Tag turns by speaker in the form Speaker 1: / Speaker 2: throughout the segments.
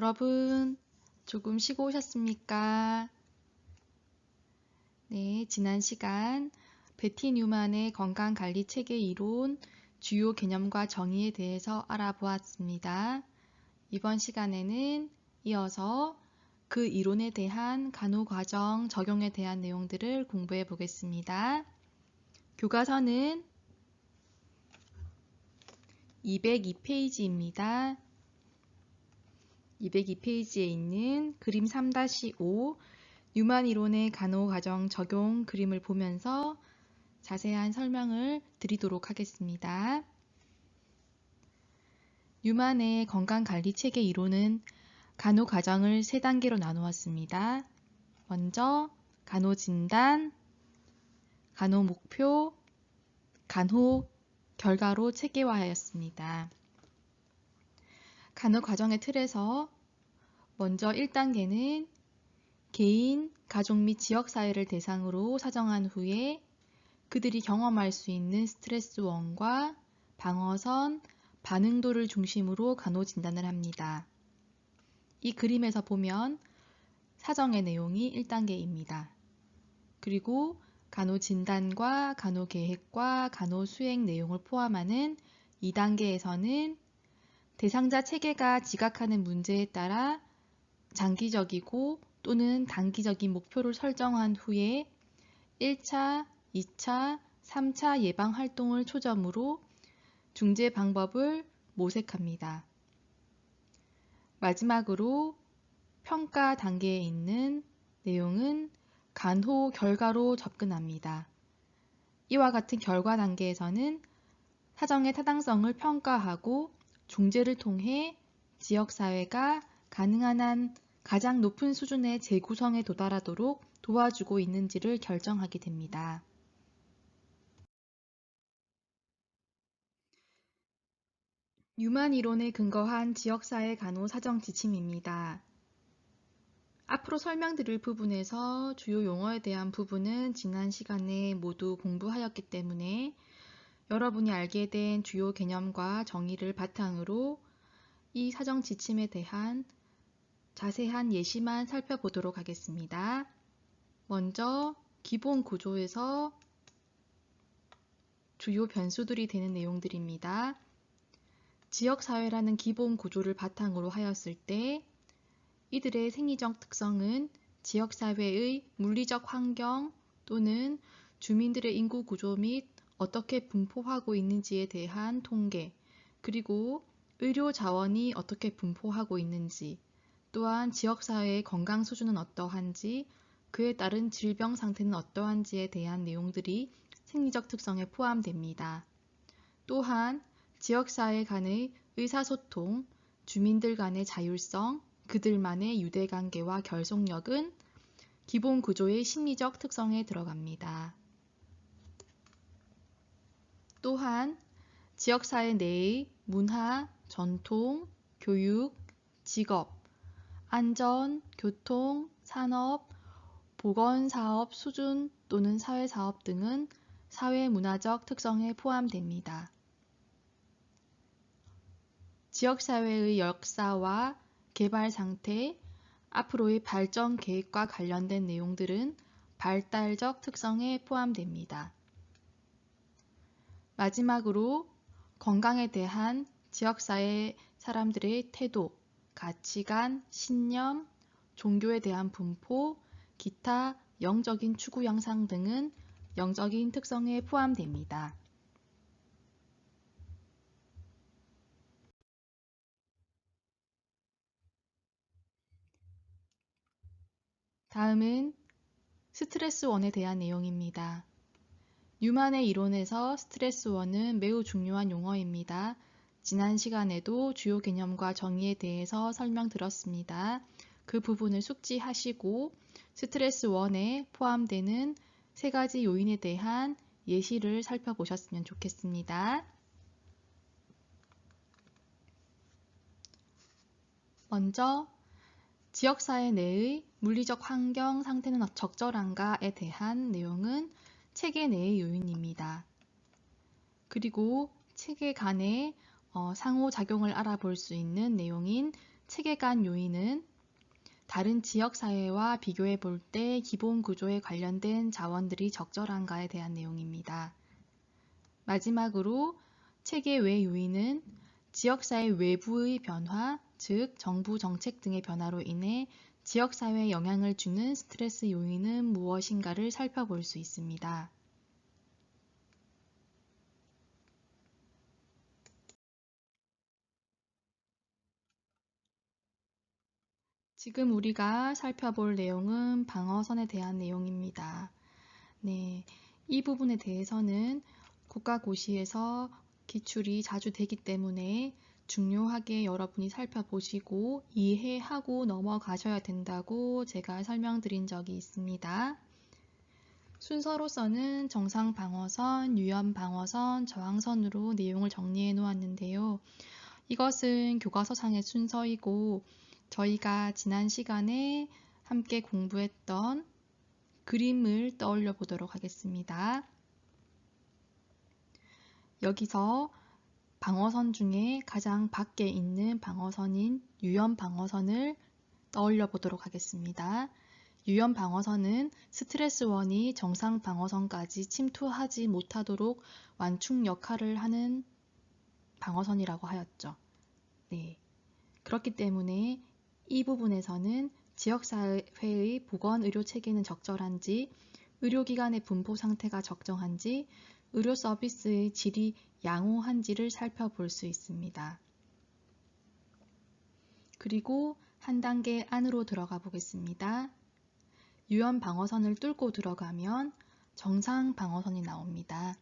Speaker 1: 여러분, 조금 쉬고 오셨습니까? 네, 지난 시간 베티 뉴만의 건강관리 체계 이론, 주요 개념과 정의에 대해서 알아보았습니다. 이번 시간에는 이어서 그 이론에 대한 간호과정 적용에 대한 내용들을 공부해 보겠습니다. 교과서는 202페이지입니다. 202페이지에 있는 그림 3-5 뉴만 이론의 간호과정 적용 그림을 보면서 자세한 설명을 드리도록 하겠습니다. 뉴만의 건강관리 체계 이론은 간호과정을 3단계로 나누었습니다. 먼저 간호진단, 간호목표, 간호결과로 체계화하였습니다. 간호과정의 틀에서 먼저 1단계는 개인, 가족 및 지역사회를 대상으로 사정한 후에 그들이 경험할 수 있는 스트레스원과 방어선, 반응도를 중심으로 간호진단을 합니다. 이 그림에서 보면 사정의 내용이 1단계입니다. 그리고 간호진단과 간호계획과 간호수행 내용을 포함하는 2단계에서는 대상자 체계가 지각하는 문제에 따라 장기적이고 또는 단기적인 목표를 설정한 후에 1차, 2차, 3차 예방 활동을 초점으로 중재 방법을 모색합니다. 마지막으로 평가 단계에 있는 내용은 간호 결과로 접근합니다. 이와 같은 결과 단계에서는 사정의 타당성을 평가하고 중재를 통해 지역사회가 가능한 한 가장 높은 수준의 재구성에 도달하도록 도와주고 있는지를 결정하게 됩니다. 뉴만 이론에 근거한 지역사회 간호 사정 지침입니다. 앞으로 설명드릴 부분에서 주요 용어에 대한 부분은 지난 시간에 모두 공부하였기 때문에 여러분이 알게 된 주요 개념과 정의를 바탕으로 이 사정 지침에 대한 자세한 예시만 살펴보도록 하겠습니다. 먼저 기본 구조에서 주요 변수들이 되는 내용들입니다. 지역사회라는 기본 구조를 바탕으로 하였을 때 이들의 생리적 특성은 지역사회의 물리적 환경 또는 주민들의 인구 구조 및 어떻게 분포하고 있는지에 대한 통계, 그리고 의료 자원이 어떻게 분포하고 있는지, 또한 지역사회의 건강 수준은 어떠한지, 그에 따른 질병 상태는 어떠한지에 대한 내용들이 생리적 특성에 포함됩니다. 또한 지역사회 간의 의사소통, 주민들 간의 자율성, 그들만의 유대관계와 결속력은 기본 구조의 심리적 특성에 들어갑니다. 또한 지역사회 내의 문화, 전통, 교육, 직업, 안전, 교통, 산업, 보건사업 수준 또는 사회사업 등은 사회문화적 특성에 포함됩니다. 지역사회의 역사와 개발 상태, 앞으로의 발전 계획과 관련된 내용들은 발달적 특성에 포함됩니다. 마지막으로 건강에 대한 지역사회 사람들의 태도, 가치관, 신념, 종교에 대한 분포, 기타 영적인 추구 양상 등은 영적인 특성에 포함됩니다. 다음은 스트레스원에 대한 내용입니다. 뉴만의 이론에서 스트레스원은 매우 중요한 용어입니다. 지난 시간에도 주요 개념과 정의에 대해서 설명드렸습니다. 그 부분을 숙지하시고 스트레스원에 포함되는 3가지 요인에 대한 예시를 살펴보셨으면 좋겠습니다. 먼저 지역사회 내의 물리적 환경 상태는 적절한가에 대한 내용은 체계 내의 요인입니다. 그리고 체계 간의 상호작용을 알아볼 수 있는 내용인 체계간 요인은 다른 지역사회와 비교해 볼 때 기본 구조에 관련된 자원들이 적절한가에 대한 내용입니다. 마지막으로 체계 외 요인은 지역사회 외부의 변화, 즉 정부 정책 등의 변화로 인해 지역사회에 영향을 주는 스트레스 요인은 무엇인가를 살펴볼 수 있습니다. 지금 우리가 살펴볼 내용은 방어선에 대한 내용입니다. 네, 이 부분에 대해서는 국가고시에서 기출이 자주 되기 때문에 중요하게 여러분이 살펴보시고 이해하고 넘어가셔야 된다고 제가 설명드린 적이 있습니다. 순서로서는 정상방어선, 유연방어선, 저항선으로 내용을 정리해 놓았는데요. 이것은 교과서상의 순서이고 저희가 지난 시간에 함께 공부했던 그림을 떠올려 보도록 하겠습니다. 여기서 방어선 중에 가장 밖에 있는 방어선인 유연방어선을 떠올려 보도록 하겠습니다. 유연방어선은 스트레스원이 정상방어선까지 침투하지 못하도록 완충 역할을 하는 방어선이라고 하였죠. 네. 그렇기 때문에 이 부분에서는 지역사회의 보건의료체계는 적절한지, 의료기관의 분포 상태가 적정한지, 의료 서비스의 질이 양호한지를 살펴볼 수 있습니다. 그리고 한 단계 안으로 들어가 보겠습니다. 유연방어선을 뚫고 들어가면 정상방어선이 나옵니다.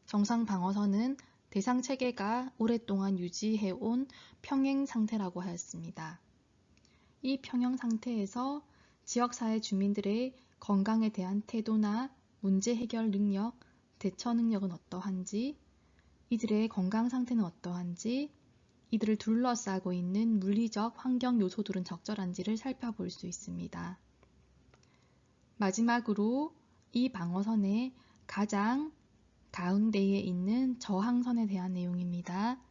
Speaker 1: 정상방어선은 대상 체계가 오랫동안 유지해온 평행 상태라고 하였습니다. 이 평형 상태에서 지역사회 주민들의 건강에 대한 태도나 문제 해결 능력, 대처 능력은 어떠한지, 이들의 건강 상태는 어떠한지, 이들을 둘러싸고 있는 물리적 환경 요소들은 적절한지를 살펴볼 수 있습니다. 마지막으로 이 방어선의 가장 가운데에 있는 저항선에 대한 내용입니다.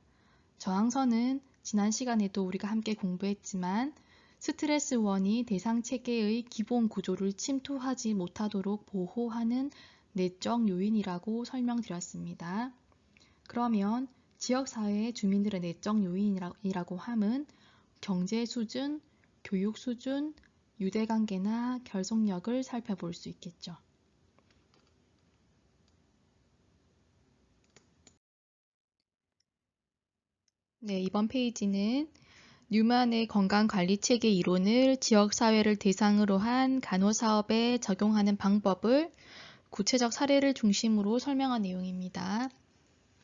Speaker 1: 저항선은 지난 시간에도 우리가 함께 공부했지만 스트레스원이 대상 체계의 기본 구조를 침투하지 못하도록 보호하는 내적 요인이라고 설명드렸습니다. 그러면 지역사회의 주민들의 내적 요인이라고 함은 경제 수준, 교육 수준, 유대관계나 결속력을 살펴볼 수 있겠죠. 네, 이번 페이지는 뉴만의 건강관리체계 이론을 지역사회를 대상으로 한 간호사업에 적용하는 방법을 구체적 사례를 중심으로 설명한 내용입니다.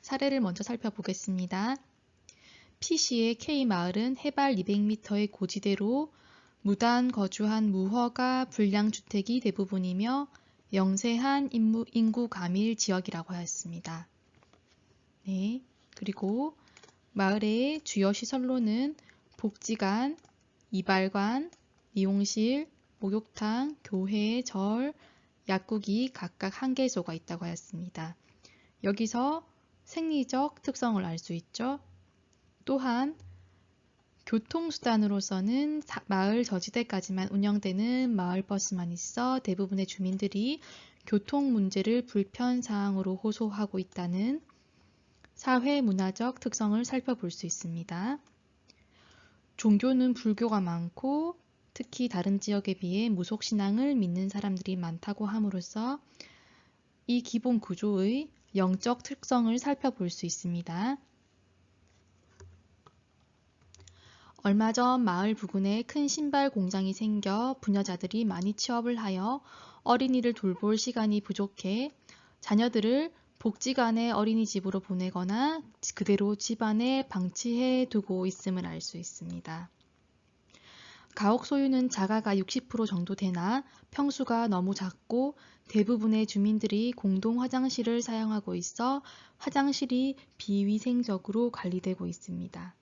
Speaker 1: 사례를 먼저 살펴보겠습니다. P시의 K마을은 해발 200m의 고지대로 무단 거주한 무허가 불량주택이 대부분이며 영세한 인구 가밀 지역이라고 하였습니다. 네, 그리고 마을의 주요 시설로는 복지관, 이발관, 미용실, 목욕탕, 교회, 절, 약국이 각각 1개소가 있다고 하였습니다. 여기서 생리적 특성을 알 수 있죠. 또한 교통수단으로서는 마을 저지대까지만 운영되는 마을버스만 있어 대부분의 주민들이 교통 문제를 불편사항으로 호소하고 있다는 사회문화적 특성을 살펴볼 수 있습니다. 종교는 불교가 많고 특히 다른 지역에 비해 무속신앙을 믿는 사람들이 많다고 함으로써 이 기본 구조의 영적 특성을 살펴볼 수 있습니다. 얼마 전 마을 부근에 큰 신발 공장이 생겨 부녀자들이 많이 취업을 하여 어린이를 돌볼 시간이 부족해 자녀들을 복지관의 어린이집으로 보내거나 그대로 집안에 방치해 두고 있음을 알 수 있습니다. 가옥 소유는 자가가 60% 정도 되나 평수가 너무 작고 대부분의 주민들이 공동 화장실을 사용하고 있어 화장실이 비위생적으로 관리되고 있습니다.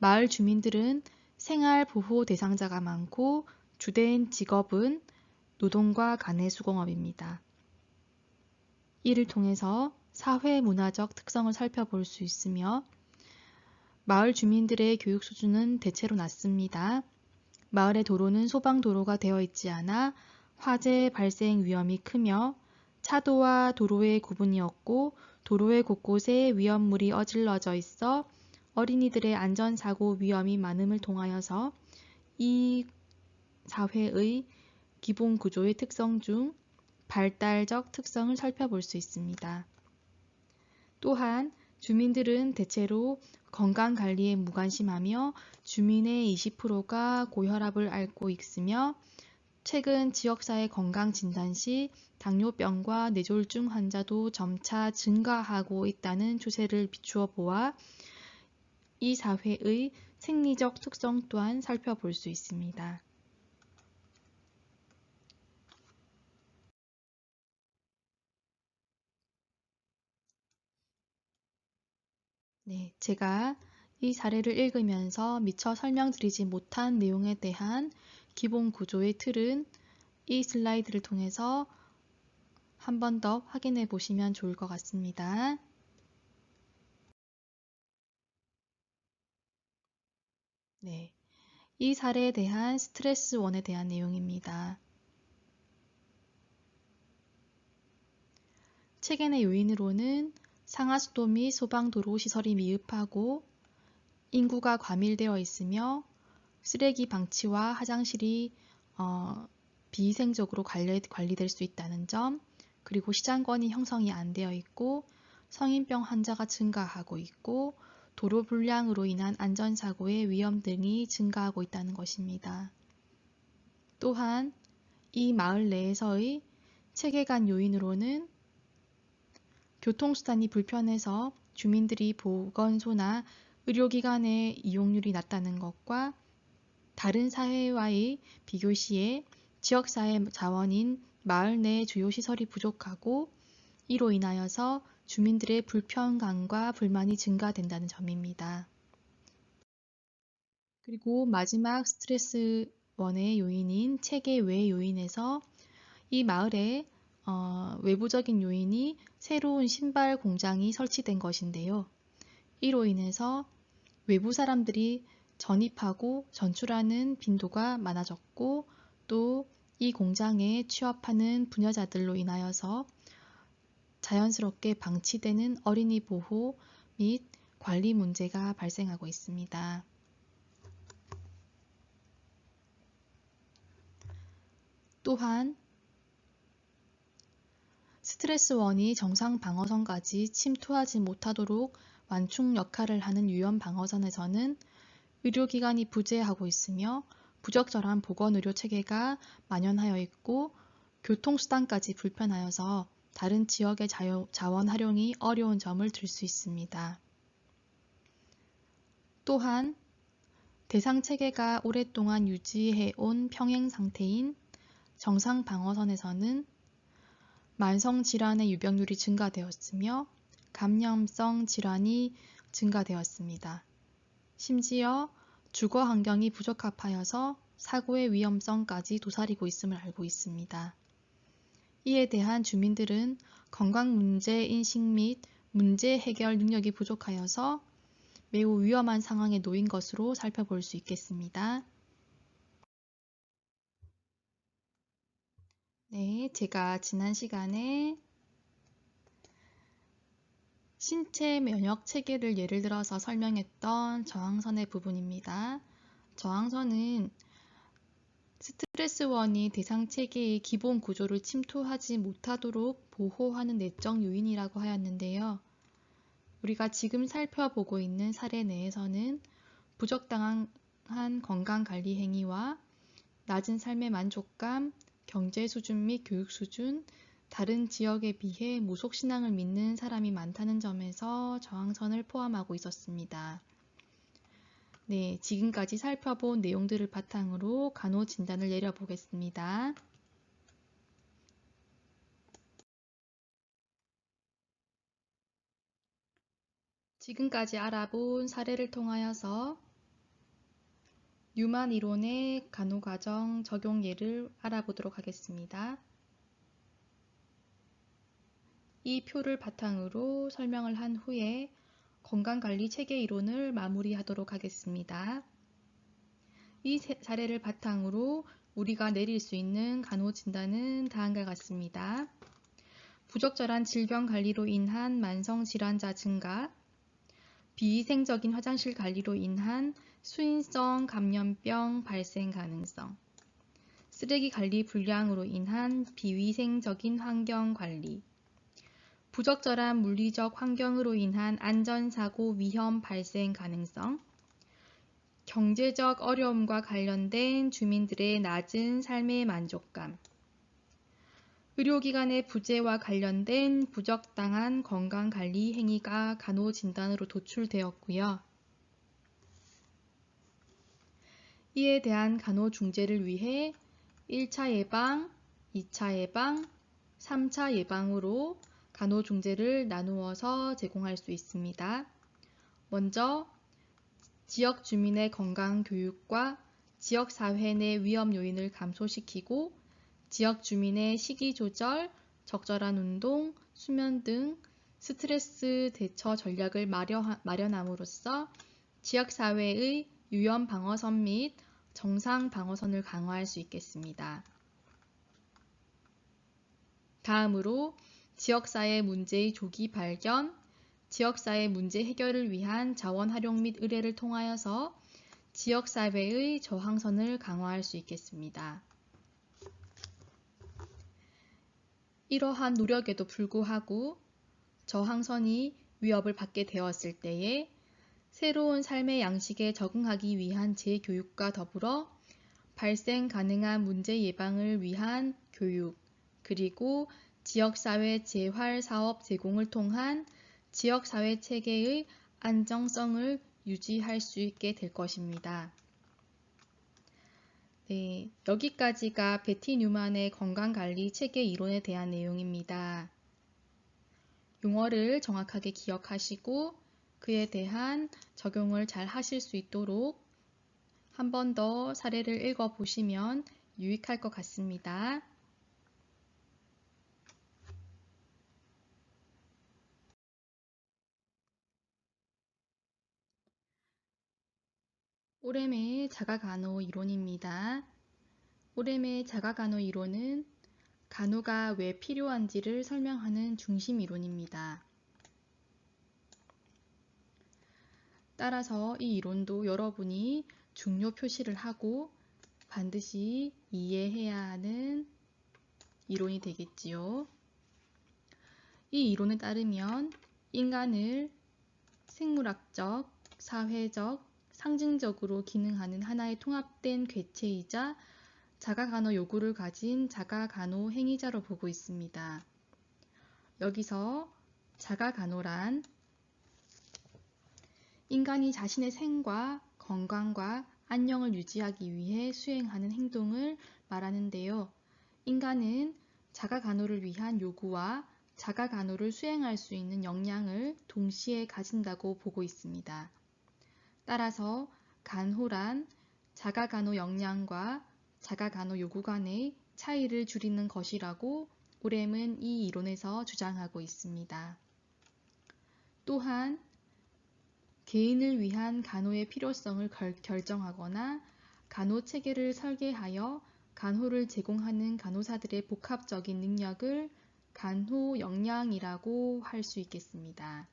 Speaker 1: 마을 주민들은 생활보호 대상자가 많고 주된 직업은 노동과 가내수공업입니다. 이를 통해서 사회문화적 특성을 살펴볼 수 있으며 마을 주민들의 교육 수준은 대체로 낮습니다. 마을의 도로는 소방도로가 되어 있지 않아 화재 발생 위험이 크며 차도와 도로의 구분이 없고 도로의 곳곳에 위험물이 어질러져 있어 어린이들의 안전사고 위험이 많음을 통하여서 이 사회의 기본 구조의 특성 중 발달적 특성을 살펴볼 수 있습니다. 또한 주민들은 대체로 건강관리에 무관심하며 주민의 20%가 고혈압을 앓고 있으며 최근 지역사회 건강진단 시 당뇨병과 뇌졸중 환자도 점차 증가하고 있다는 추세를 비추어 보아 이 사회의 생리적 특성 또한 살펴볼 수 있습니다. 네, 제가 이 사례를 읽으면서 미처 설명드리지 못한 내용에 대한 기본 구조의 틀은 이 슬라이드를 통해서 한 번 더 확인해 보시면 좋을 것 같습니다. 네, 이 사례에 대한 스트레스 원에 대한 내용입니다. 체계내 요인으로는 상하수도 및 소방도로 시설이 미흡하고 인구가 과밀되어 있으며 쓰레기 방치와 화장실이 비위생적으로 관리될 수 있다는 점, 그리고 시장권이 형성이 안 되어 있고 성인병 환자가 증가하고 있고 도로 불량으로 인한 안전사고의 위험 등이 증가하고 있다는 것입니다. 또한 이 마을 내에서의 체계 간 요인으로는 교통수단이 불편해서 주민들이 보건소나 의료기관의 이용률이 낮다는 것과 다른 사회와의 비교 시에 지역사회 자원인 마을 내 주요 시설이 부족하고 이로 인하여서 주민들의 불편감과 불만이 증가된다는 점입니다. 그리고 마지막 스트레스 원의 요인인 체계 외 요인에서 이 마을에 외부적인 요인이 새로운 신발 공장이 설치된 것인데요. 이로 인해서 외부 사람들이 전입하고 전출하는 빈도가 많아졌고 또 이 공장에 취업하는 부녀자들로 인하여서 자연스럽게 방치되는 어린이 보호 및 관리 문제가 발생하고 있습니다. 또한 스트레스원이 정상 방어선까지 침투하지 못하도록 완충 역할을 하는 유연 방어선에서는 의료기관이 부재하고 있으며 부적절한 보건의료 체계가 만연하여 있고 교통수단까지 불편하여서 다른 지역의 자원 활용이 어려운 점을 들 수 있습니다. 또한 대상 체계가 오랫동안 유지해온 평행 상태인 정상 방어선에서는 만성질환의 유병률이 증가되었으며 감염성 질환이 증가되었습니다. 심지어 주거 환경이 부적합하여서 사고의 위험성까지 도사리고 있음을 알고 있습니다. 이에 대한 주민들은 건강 문제 인식 및 문제 해결 능력이 부족하여서 매우 위험한 상황에 놓인 것으로 살펴볼 수 있겠습니다. 네, 제가 지난 시간에 신체 면역 체계를 예를 들어서 설명했던 저항선의 부분입니다. 저항선은 스트레스원이 대상 체계의 기본 구조를 침투하지 못하도록 보호하는 내적 요인이라고 하였는데요. 우리가 지금 살펴보고 있는 사례 내에서는 부적당한 건강관리 행위와 낮은 삶의 만족감, 경제 수준 및 교육 수준, 다른 지역에 비해 무속신앙을 믿는 사람이 많다는 점에서 저항선을 포함하고 있었습니다. 네, 지금까지 살펴본 내용들을 바탕으로 간호 진단을 내려보겠습니다. 지금까지 알아본 사례를 통하여서 뉴만 이론의 간호과정 적용 예를 알아보도록 하겠습니다. 이 표를 바탕으로 설명을 한 후에 건강관리 체계 이론을 마무리하도록 하겠습니다. 이 사례를 바탕으로 우리가 내릴 수 있는 간호진단은 다음과 같습니다. 부적절한 질병관리로 인한 만성질환자 증가, 비위생적인 화장실 관리로 인한 수인성 감염병 발생 가능성, 쓰레기 관리 불량으로 인한 비위생적인 환경 관리, 부적절한 물리적 환경으로 인한 안전사고 위험 발생 가능성, 경제적 어려움과 관련된 주민들의 낮은 삶의 만족감, 의료기관의 부재와 관련된 부적당한 건강관리 행위가 간호진단으로 도출되었고요. 이에 대한 간호중재를 위해 1차 예방, 2차 예방, 3차 예방으로 간호중재를 나누어서 제공할 수 있습니다. 먼저 지역 주민의 건강교육과 지역사회 내 위험 요인을 감소시키고 지역 주민의 식이조절, 적절한 운동, 수면 등 스트레스 대처 전략을 마련함으로써 지역사회의 유연 방어선 및 정상 방어선을 강화할 수 있겠습니다. 다음으로 지역사회 문제의 조기 발견, 지역사회 문제 해결을 위한 자원 활용 및 의뢰를 통하여서 지역사회의 저항선을 강화할 수 있겠습니다. 이러한 노력에도 불구하고 저항선이 위협을 받게 되었을 때에 새로운 삶의 양식에 적응하기 위한 재교육과 더불어 발생 가능한 문제 예방을 위한 교육, 그리고 지역사회 재활 사업 제공을 통한 지역사회 체계의 안정성을 유지할 수 있게 될 것입니다. 네, 여기까지가 베티 뉴만의 건강관리 체계 이론에 대한 내용입니다. 용어를 정확하게 기억하시고 그에 대한 적용을 잘 하실 수 있도록 한 번 더 사례를 읽어보시면 유익할 것 같습니다. 오렘의 자가간호 이론입니다. 오렘의 자가간호 이론은 간호가 왜 필요한지를 설명하는 중심 이론입니다. 따라서 이 이론도 여러분이 중요 표시를 하고 반드시 이해해야 하는 이론이 되겠지요. 이 이론에 따르면 인간을 생물학적, 사회적, 상징적으로 기능하는 하나의 통합된 객체이자 자가간호 요구를 가진 자가간호 행위자로 보고 있습니다. 여기서 자가간호란 인간이 자신의 생과 건강과 안녕을 유지하기 위해 수행하는 행동을 말하는데요. 인간은 자가간호를 위한 요구와 자가간호를 수행할 수 있는 역량을 동시에 가진다고 보고 있습니다. 따라서 간호란 자가간호 역량과 자가간호 요구 간의 차이를 줄이는 것이라고 오렘은 이 이론에서 주장하고 있습니다. 또한 개인을 위한 간호의 필요성을 결정하거나 간호 체계를 설계하여 간호를 제공하는 간호사들의 복합적인 능력을 간호 역량이라고 할 수 있겠습니다.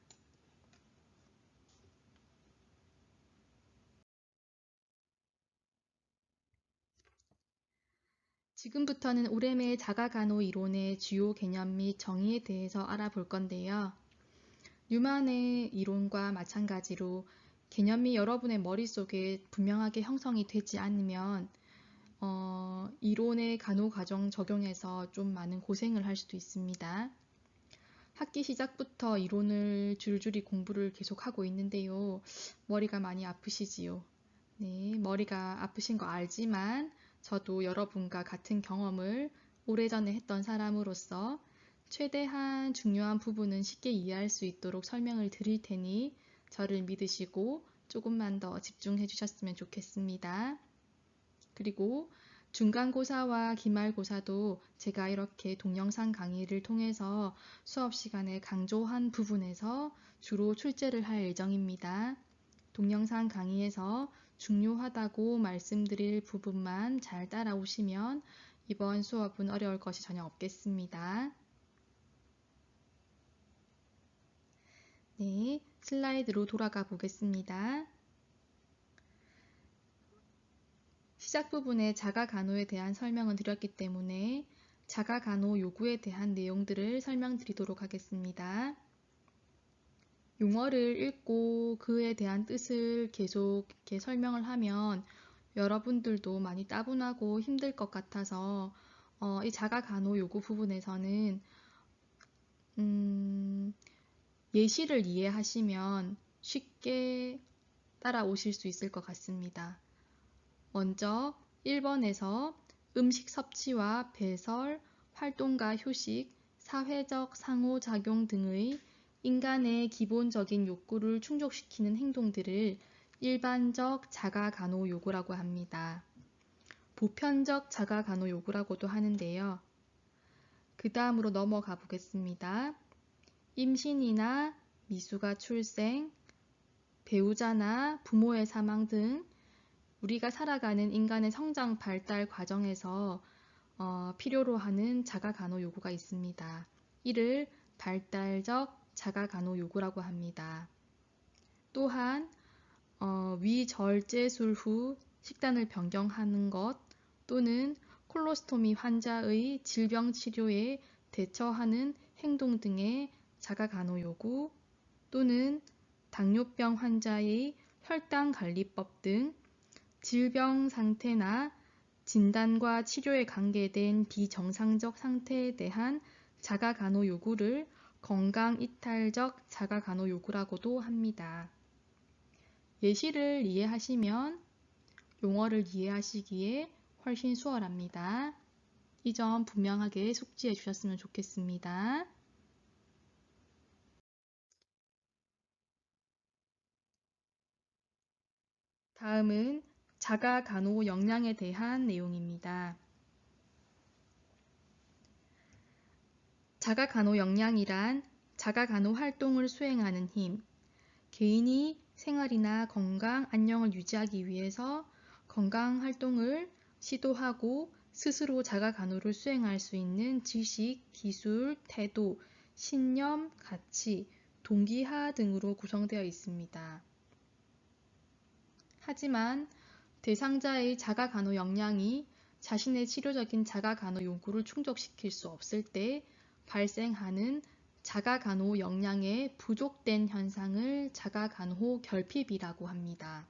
Speaker 1: 지금부터는 오렘의 자가간호 이론의 주요 개념 및 정의에 대해서 알아볼 건데요. 뉴만의 이론과 마찬가지로 개념이 여러분의 머릿속에 분명하게 형성이 되지 않으면 이론의 간호 과정 적용에서 좀 많은 고생을 할 수도 있습니다. 학기 시작부터 이론을 줄줄이 공부를 계속하고 있는데요. 머리가 많이 아프시지요. 네, 머리가 아프신 거 알지만 저도 여러분과 같은 경험을 오래전에 했던 사람으로서 최대한 중요한 부분은 쉽게 이해할 수 있도록 설명을 드릴 테니 저를 믿으시고 조금만 더 집중해 주셨으면 좋겠습니다. 그리고 중간고사와 기말고사도 제가 이렇게 동영상 강의를 통해서 수업 시간에 강조한 부분에서 주로 출제를 할 예정입니다. 동영상 강의에서 중요하다고 말씀드릴 부분만 잘 따라오시면 이번 수업은 어려울 것이 전혀 없겠습니다. 네, 슬라이드로 돌아가 보겠습니다. 시작 부분에 자가간호에 대한 설명을 드렸기 때문에 자가간호 요구에 대한 내용들을 설명드리도록 하겠습니다. 용어를 읽고 그에 대한 뜻을 계속 이렇게 설명을 하면 여러분들도 많이 따분하고 힘들 것 같아서 이 자가간호 요구 부분에서는 예시를 이해하시면 쉽게 따라오실 수 있을 것 같습니다. 먼저 1번에서 음식 섭취와 배설, 활동과 휴식, 사회적 상호작용 등의 인간의 기본적인 욕구를 충족시키는 행동들을 일반적 자가간호 요구라고 합니다. 보편적 자가간호 요구라고도 하는데요. 그 다음으로 넘어가 보겠습니다. 임신이나 미숙아 출생, 배우자나 부모의 사망 등 우리가 살아가는 인간의 성장 발달 과정에서 필요로 하는 자가간호 요구가 있습니다. 이를 발달적 자가간호 요구라고 합니다. 또한 위절제술 후 식단을 변경하는 것 또는 콜로스토미 환자의 질병 치료에 대처하는 행동 등의 자가간호 요구 또는 당뇨병 환자의 혈당관리법 등 질병 상태나 진단과 치료에 관계된 비정상적 상태에 대한 자가간호 요구를 건강이탈적 자가간호 요구라고도 합니다. 예시를 이해하시면 용어를 이해하시기에 훨씬 수월합니다. 이 점 분명하게 숙지해 주셨으면 좋겠습니다. 다음은 자가간호 역량에 대한 내용입니다. 자가간호 역량이란 자가간호 활동을 수행하는 힘, 개인이 생활이나 건강, 안녕을 유지하기 위해서 건강 활동을 시도하고 스스로 자가간호를 수행할 수 있는 지식, 기술, 태도, 신념, 가치, 동기하 등으로 구성되어 있습니다. 하지만 대상자의 자가간호 역량이 자신의 치료적인 자가간호 요구를 충족시킬 수 없을 때 발생하는 자가간호 역량의 부족된 현상을 자가간호 결핍이라고 합니다.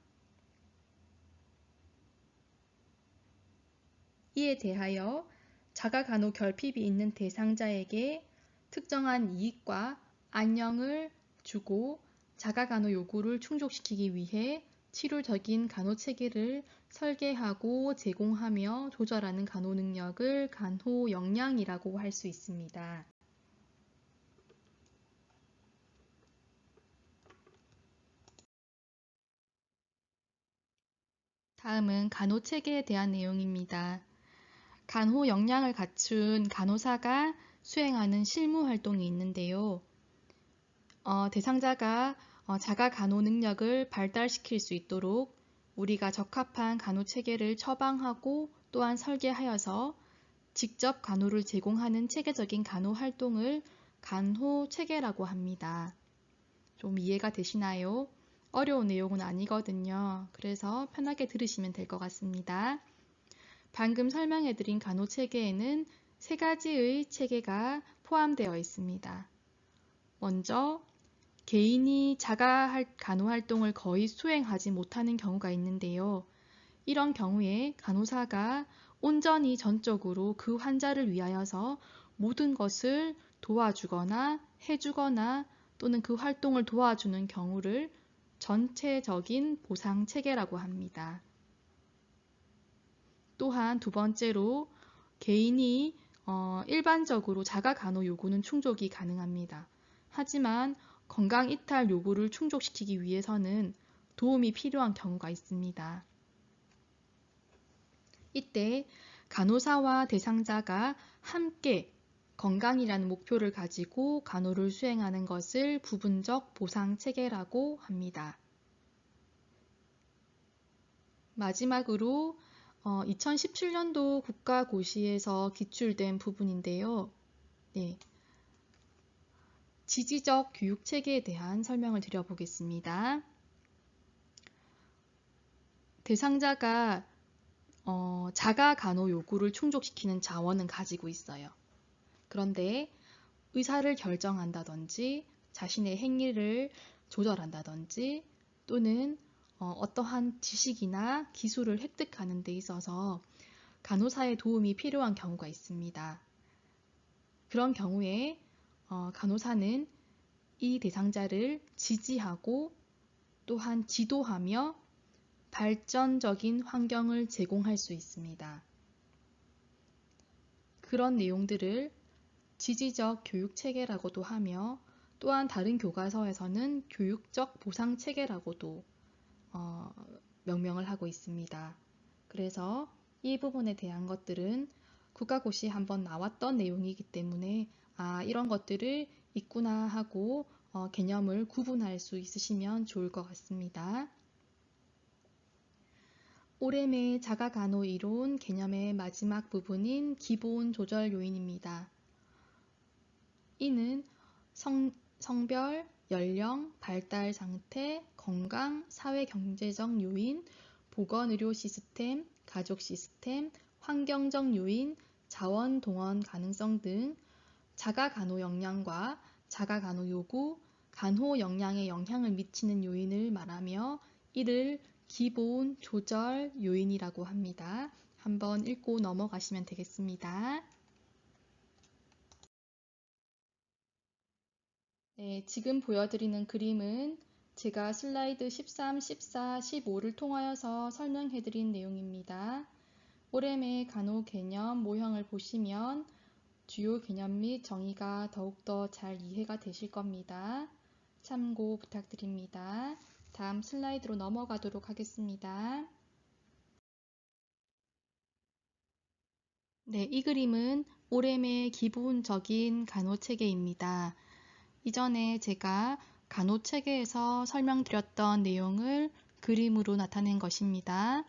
Speaker 1: 이에 대하여 자가간호 결핍이 있는 대상자에게 특정한 이익과 안녕을 주고 자가간호 요구를 충족시키기 위해 치료적인 간호 체계를 설계하고 제공하며 조절하는 간호 능력을 간호 역량이라고 할 수 있습니다. 다음은 간호 체계에 대한 내용입니다. 간호 역량을 갖춘 간호사가 수행하는 실무 활동이 있는데요. 대상자가 자가 간호 능력을 발달시킬 수 있도록 우리가 적합한 간호 체계를 처방하고 또한 설계하여서 직접 간호를 제공하는 체계적인 간호 활동을 간호 체계라고 합니다. 좀 이해가 되시나요? 어려운 내용은 아니거든요. 그래서 편하게 들으시면 될 것 같습니다. 방금 설명해드린 간호 체계에는 세 가지의 체계가 포함되어 있습니다. 먼저 개인이 자가 간호 활동을 거의 수행하지 못하는 경우가 있는데요. 이런 경우에 간호사가 온전히 전적으로 그 환자를 위하여서 모든 것을 도와주거나 해주거나 또는 그 활동을 도와주는 경우를 전체적인 보상 체계라고 합니다. 또한 두 번째로 개인이 일반적으로 자가 간호 요구는 충족이 가능합니다. 하지만 건강 이탈 요구를 충족시키기 위해서는 도움이 필요한 경우가 있습니다. 이때 간호사와 대상자가 함께 건강이라는 목표를 가지고 간호를 수행하는 것을 부분적 보상 체계라고 합니다. 마지막으로 2017년도 국가고시에서 기출된 부분인데요. 네. 지지적 교육 체계에 대한 설명을 드려보겠습니다. 대상자가 자가 간호 요구를 충족시키는 자원은 가지고 있어요. 그런데 의사를 결정한다든지 자신의 행위를 조절한다든지 또는 어떠한 지식이나 기술을 획득하는 데 있어서 간호사의 도움이 필요한 경우가 있습니다. 그런 경우에 간호사는 이 대상자를 지지하고 또한 지도하며 발전적인 환경을 제공할 수 있습니다. 그런 내용들을 지지적 교육 체계라고도 하며 또한 다른 교과서에서는 교육적 보상 체계라고도 명명을 하고 있습니다. 그래서 이 부분에 대한 것들은 국가고시에 한번 나왔던 내용이기 때문에 이런 것들을 있구나 하고 개념을 구분할 수 있으시면 좋을 것 같습니다. 오렘의 자가간호 이론 개념의 마지막 부분인 기본 조절 요인입니다. 이는 성별, 연령, 발달 상태, 건강, 사회-경제적 요인, 보건의료 시스템, 가족 시스템, 환경적 요인, 자원 동원 가능성 등 자가간호 역량과 자가간호 요구, 간호 역량에 영향을 미치는 요인을 말하며 이를 기본 조절 요인이라고 합니다. 한번 읽고 넘어가시면 되겠습니다. 네, 지금 보여드리는 그림은 제가 슬라이드 13, 14, 15를 통하여서 설명해드린 내용입니다. 오렘의 간호 개념 모형을 보시면 주요 개념 및 정의가 더욱더 잘 이해가 되실 겁니다. 참고 부탁드립니다. 다음 슬라이드로 넘어가도록 하겠습니다. 네, 이 그림은 오렘의 기본적인 간호체계입니다. 이전에 제가 간호체계에서 설명드렸던 내용을 그림으로 나타낸 것입니다.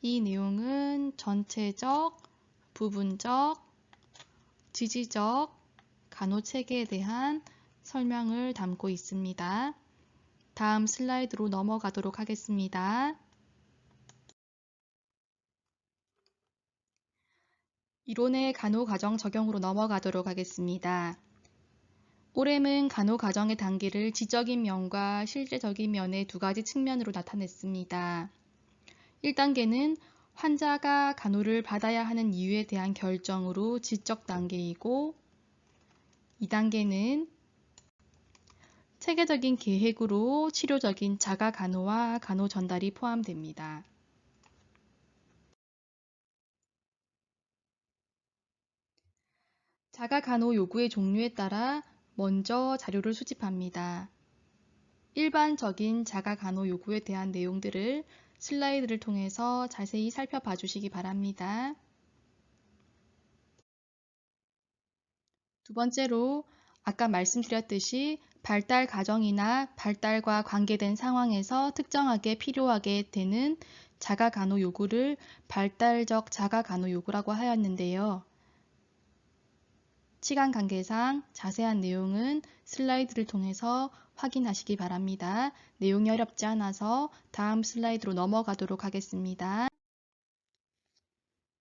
Speaker 1: 이 내용은 전체적, 부분적, 지지적 간호체계에 대한 설명을 담고 있습니다. 다음 슬라이드로 넘어가도록 하겠습니다. 이론의 간호과정 적용으로 넘어가도록 하겠습니다. 오렘은 간호과정의 단계를 지적인 면과 실제적인 면의 두 가지 측면으로 나타냈습니다. 1단계는 환자가 간호를 받아야 하는 이유에 대한 결정으로 지적 단계이고 2단계는 체계적인 계획으로 치료적인 자가 간호와 간호 전달이 포함됩니다. 자가 간호 요구의 종류에 따라 먼저 자료를 수집합니다. 일반적인 자가 간호 요구에 대한 내용들을 슬라이드를 통해서 자세히 살펴봐 주시기 바랍니다. 두 번째로 아까 말씀드렸듯이 발달 과정이나 발달과 관계된 상황에서 특정하게 필요하게 되는 자가 간호 요구를 발달적 자가 간호 요구라고 하였는데요. 시간 관계상 자세한 내용은 슬라이드를 통해서 확인하시기 바랍니다. 내용이 어렵지 않아서 다음 슬라이드로 넘어가도록 하겠습니다.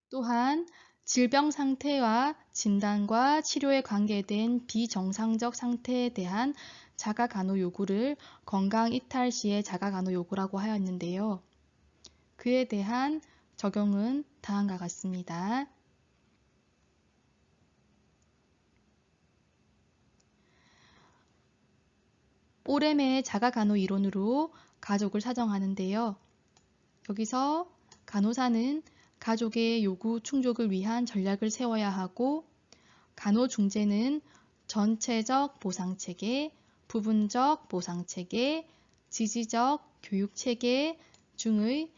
Speaker 1: 또한 질병 상태와 진단과 치료에 관계된 비정상적 상태에 대한 자가 간호 요구를 건강 이탈 시의 자가 간호 요구라고 하였는데요. 그에 대한 적용은 다음과 같습니다. 오렘의 자가 간호 이론으로 가족을 사정하는데요. 여기서 간호사는 가족의 요구 충족을 위한 전략을 세워야 하고 간호중재는 전체적 보상체계, 부분적 보상체계, 지지적 교육체계 중의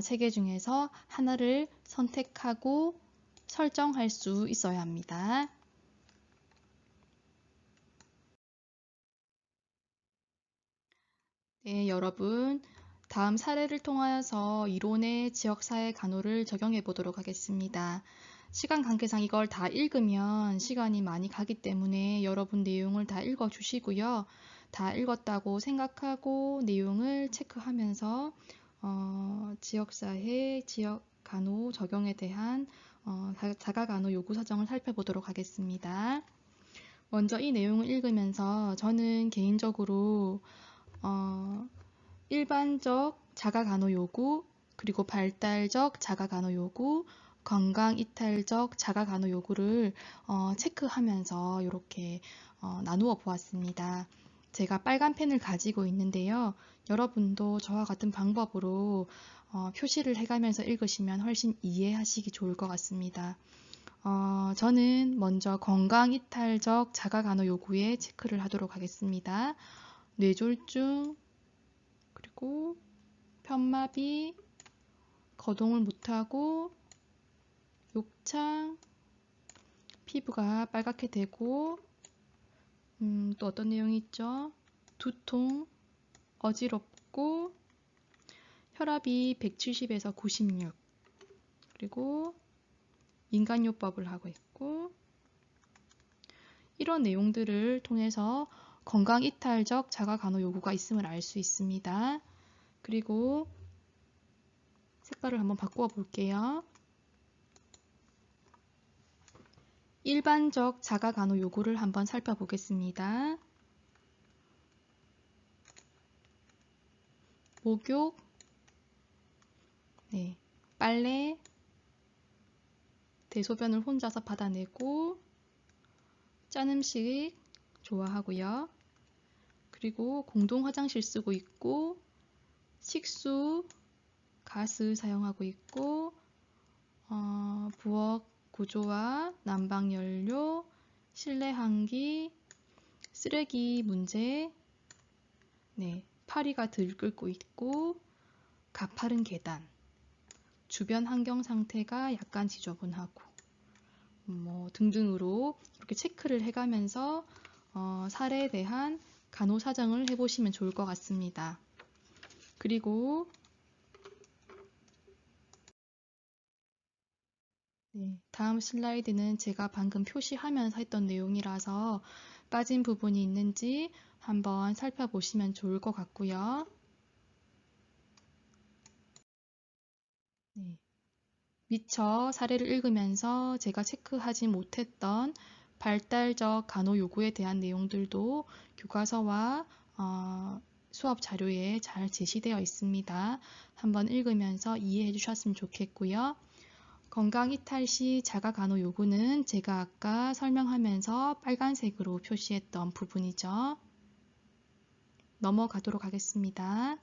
Speaker 1: 체계 중에서 하나를 선택하고 설정할 수 있어야 합니다. 네, 여러분. 다음 사례를 통하여서 이론의 지역사회 간호를 적용해 보도록 하겠습니다. 시간 관계상 이걸 다 읽으면 시간이 많이 가기 때문에 여러분 내용을 다 읽어 주시고요. 다 읽었다고 생각하고 내용을 체크하면서 지역사회, 지역간호 적용에 대한 자가간호 요구 사정을 살펴보도록 하겠습니다. 먼저 이 내용을 읽으면서 저는 개인적으로 일반적 자가간호 요구, 그리고 발달적 자가간호 요구, 건강이탈적 자가간호 요구를 체크하면서 이렇게 나누어 보았습니다. 제가 빨간 펜을 가지고 있는데요. 여러분도 저와 같은 방법으로 표시를 해가면서 읽으시면 훨씬 이해하시기 좋을 것 같습니다. 저는 먼저 건강이탈적 자가간호 요구에 체크를 하도록 하겠습니다. 뇌졸중, 그리고 편마비, 거동을 못하고 욕창, 피부가 빨갛게 되고 또 어떤 내용이 있죠? 두통, 어지럽고 혈압이 170에서 96, 그리고 인간요법을 하고 있고 이런 내용들을 통해서 건강이탈적 자가간호 요구가 있음을 알 수 있습니다. 그리고 색깔을 한번 바꾸어 볼게요. 일반적 자가간호 요구를 한번 살펴보겠습니다. 목욕, 빨래, 대소변을 혼자서 받아내고 짠 음식 좋아하고요. 그리고 공동 화장실 쓰고 있고 식수, 가스 사용하고 있고 부엌 구조와 난방연료, 실내 환기, 쓰레기 문제, 파리가 들끓고 있고 가파른 계단, 주변 환경 상태가 약간 지저분하고 등등으로 이렇게 체크를 해가면서 사례에 대한 간호 사정을 해보시면 좋을 것 같습니다. 그리고 다음 슬라이드는 제가 방금 표시하면서 했던 내용이라서 빠진 부분이 있는지 한번 살펴보시면 좋을 것 같고요. 미처 사례를 읽으면서 제가 체크하지 못했던 발달적 간호 요구에 대한 내용들도 교과서와 수업 자료에 잘 제시되어 있습니다. 한번 읽으면서 이해해 주셨으면 좋겠고요. 건강이탈 시 자가간호 요구는 제가 아까 설명하면서 빨간색으로 표시했던 부분이죠. 넘어가도록 하겠습니다.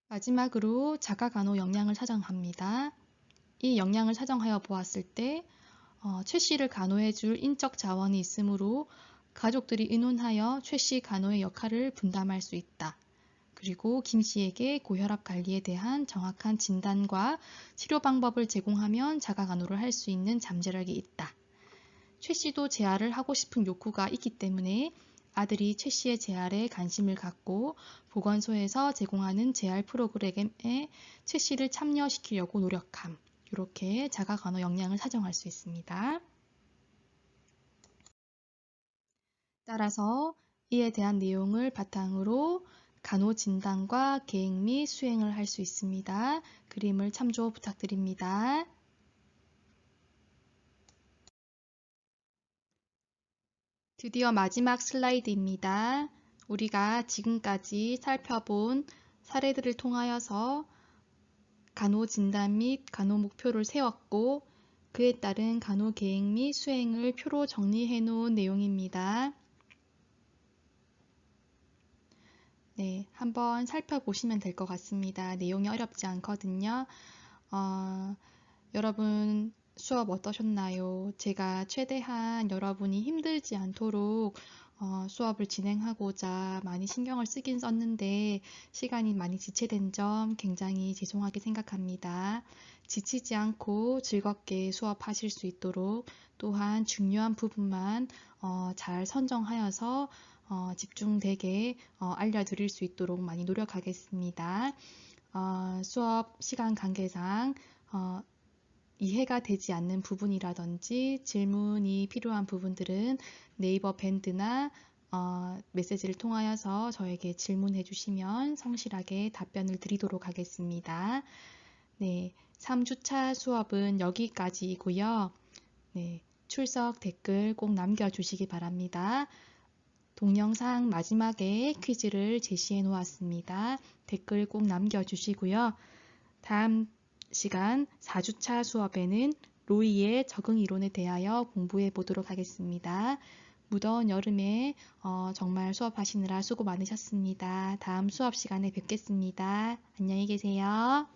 Speaker 1: 마지막으로 자가간호 역량을 사정합니다. 이 역량을 사정하여 보았을 때 최 씨를 간호해 줄 인적 자원이 있으므로 가족들이 의논하여 최 씨 간호의 역할을 분담할 수 있다. 그리고 김 씨에게 고혈압 관리에 대한 정확한 진단과 치료 방법을 제공하면 자가간호를 할 수 있는 잠재력이 있다. 최 씨도 재활을 하고 싶은 욕구가 있기 때문에 아들이 최 씨의 재활에 관심을 갖고 보건소에서 제공하는 재활 프로그램에 최 씨를 참여시키려고 노력함. 이렇게 자가간호 역량을 사정할 수 있습니다. 따라서 이에 대한 내용을 바탕으로 간호 진단과 계획 및 수행을 할 수 있습니다. 그림을 참조 부탁드립니다. 드디어 마지막 슬라이드입니다. 우리가 지금까지 살펴본 사례들을 통하여서 간호 진단 및 간호 목표를 세웠고 그에 따른 간호 계획 및 수행을 표로 정리해 놓은 내용입니다. 한번 살펴보시면 될 것 같습니다. 내용이 어렵지 않거든요. 여러분 수업 어떠셨나요? 제가 최대한 여러분이 힘들지 않도록 수업을 진행하고자 많이 신경을 쓰긴 썼는데 시간이 많이 지체된 점 굉장히 죄송하게 생각합니다. 지치지 않고 즐겁게 수업하실 수 있도록 또한 중요한 부분만 잘 선정하여서 집중되게 알려드릴 수 있도록 많이 노력하겠습니다. 수업 시간 관계상 이해가 되지 않는 부분이라든지 질문이 필요한 부분들은 네이버 밴드나 메시지를 통하여서 저에게 질문해 주시면 성실하게 답변을 드리도록 하겠습니다. 네, 3주차 수업은 여기까지이고요. 네, 출석 댓글 꼭 남겨주시기 바랍니다. 동영상 마지막에 퀴즈를 제시해 놓았습니다. 댓글 꼭 남겨주시고요. 다음 시간 4주차 수업에는 로이의 적응 이론에 대하여 공부해 보도록 하겠습니다. 무더운 여름에 정말 수업하시느라 수고 많으셨습니다. 다음 수업 시간에 뵙겠습니다. 안녕히 계세요.